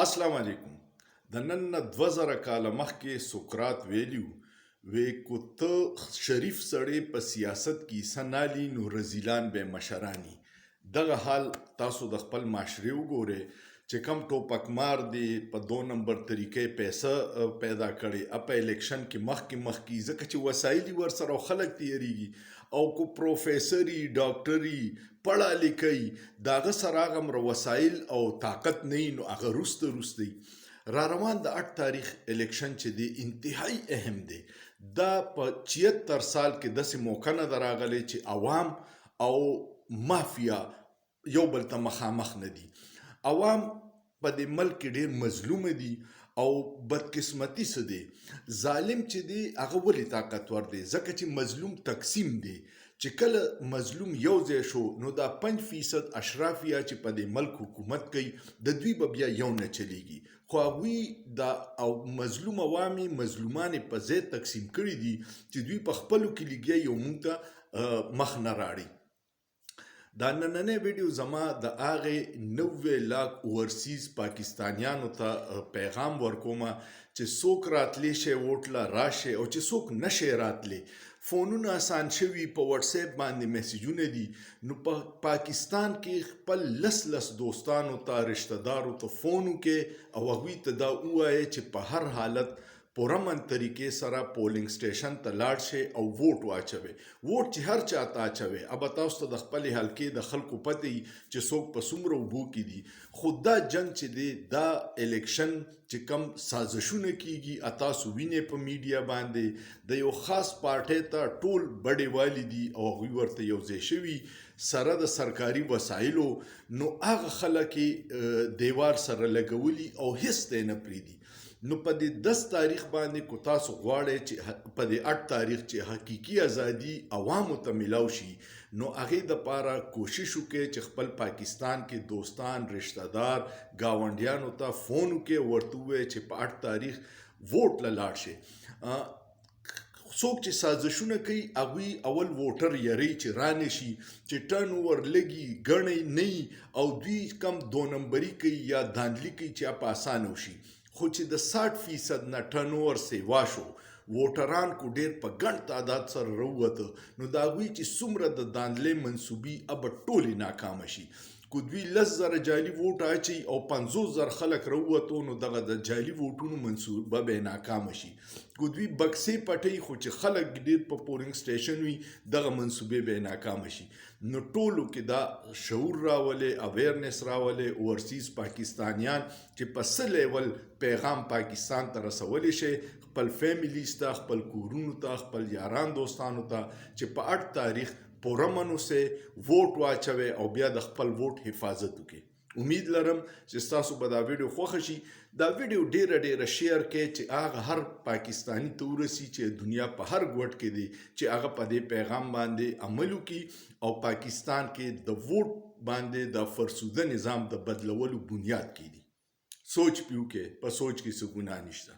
السلام علیکم. د نن نه 2000 کاله مخکې سقراط ویلیو وی کو ته شریف سړی په سیاست کې سنالي نو رزیلان به مشرانی. دغه حال تاسو د خپل معاشري وګورئ چې کم ټوپک مار دی په 2 نمبر طریقې پیسې پیدا کړي په الیکشن کې مخکې ځکه چې وسایل ورسره خلک تیریږي او کو پروفیسوري ډاکټري پړه لیکي داغه سره هغه وسایل او طاقت نه نو هغه روسته را روان د 8 تاریخ الیکشن چې دی انتهایی اهم دی. دا په 76 سال کې داسې موقع نه دراغلی چې عوام او مافیا یو بل ته مخامخ نه دي. عوام په دې ملک کې ډېر مظلوم دي او بدقسمتي څه دی ظالم چې دی هغه ولې طاقتور دی ځکه چې مظلوم تقسیم دی چې کله مظلوم یو ځای شو نو دا 5% اشرافیه چې په دې ملک حکومت کوي د دوی به بیا یو نه چلیږي خو هغوی دا او مظلوم عوامي مظلومان په ځای تقسیم کړي دي چې دوی په خپلو کې لګیا یو موږ ته مخ نه راړي. دا نننی ویډیو زما د هغې 90 لاک اورسیز پاکستانیانو ته پیغام ورکومه چې څوک راتلی شي ووټ له راشي او چې څوک نشي راتلی فونونه آسان شوي په واتس اپ باندې میسیجونه دي نو په پاکستان کې خپل لس دوستانو ته رشتہ دارو ته فون وکړي او هغوی ته دا ووایي چې په هر حالت پرامن طریقې سره پولینګ سټیشن ته لاړ شي او ووټ واچوي. ووټ چې هر چا ته اچوي اب تاسو ته د خپل حلقې د خلکو پته چې څوک په څومره اوبو کې دي خو دا جنگ چې دی دا الیکشن چې کم سازشونه کیږي تاسو وینئ په میډیا باندې د یو خاص پارټۍ ته ټول بډې والی دي او هغوی ورته یو ځای شوي سره د سرکاري وسایلو نو هغه خلک دیوار سره لګولي او هیڅ ته نه پرېږدي. نو په دې 10 تاریخ باندې کو تاسو غواړئ چې په دې 8 تاریخ چې حقیقي ازادي عوامو ته ملاو شي نو هغې دپاره کوشش وکړئ چې خپل پاکستان کې دوستان رشتہ دار ګاونډیانو ته فون وکړئ ورته ووایئ چې په 8 تاریخ ووټ له لاړ شي. څوک چې سازشونه کوي هغوی اول ووټر یری چې رانه شي چې ټرن اوور لګي ګڼئ نه او دوی کم 2 نمبري کوي یا داندلي کوي چې په اسانه وشي خو چې د 60% نه ټرن اوور سیوا شو ووټران کو ډېر په ګڼ تعداد سره راووته نو د هغوی چې څومره د داندلۍ منصوبي اب ټولې ناکامه شي. کو دوی 10,000 جعلي ووټ اچي او 50,000 خلک راووتو نو دغه د جعلي ووټونو منصوبه به ناکامه شي. کو دوی بکسې پټي خو چې خلک ډېر په پولینګ سټیشن وي دغه منصوبې به ناکامه شي. نو ټولو کې دا شعور راولي اویرنس راولي اورسیز پاکستانیان چې په څه لیول پیغام پاکستان ته رسولی شي خپل فیملیز ته خپل کورونو ته خپل یاران دوستانو ته چې په 8 تاریخ پرامن اوسئ ووټ واچوئ او بیا د خپل ووټ حفاظت وکړئ. امید لرم چې ستاسو به دا ویډیو خوښه شي. دا ویډیو ډیره شیر کړئ چې هغه هر پاکستاني ته ورسي چې دنیا په هر ګوټ کې دی چې هغه په دې پیغام باندې عمل وکړي او پاکستان کې د ووټ باندې د فرسوده نظام د بدلولو بنیاد کیږي. سوچ پیو کې په سوچ کې څه ګناه نشته.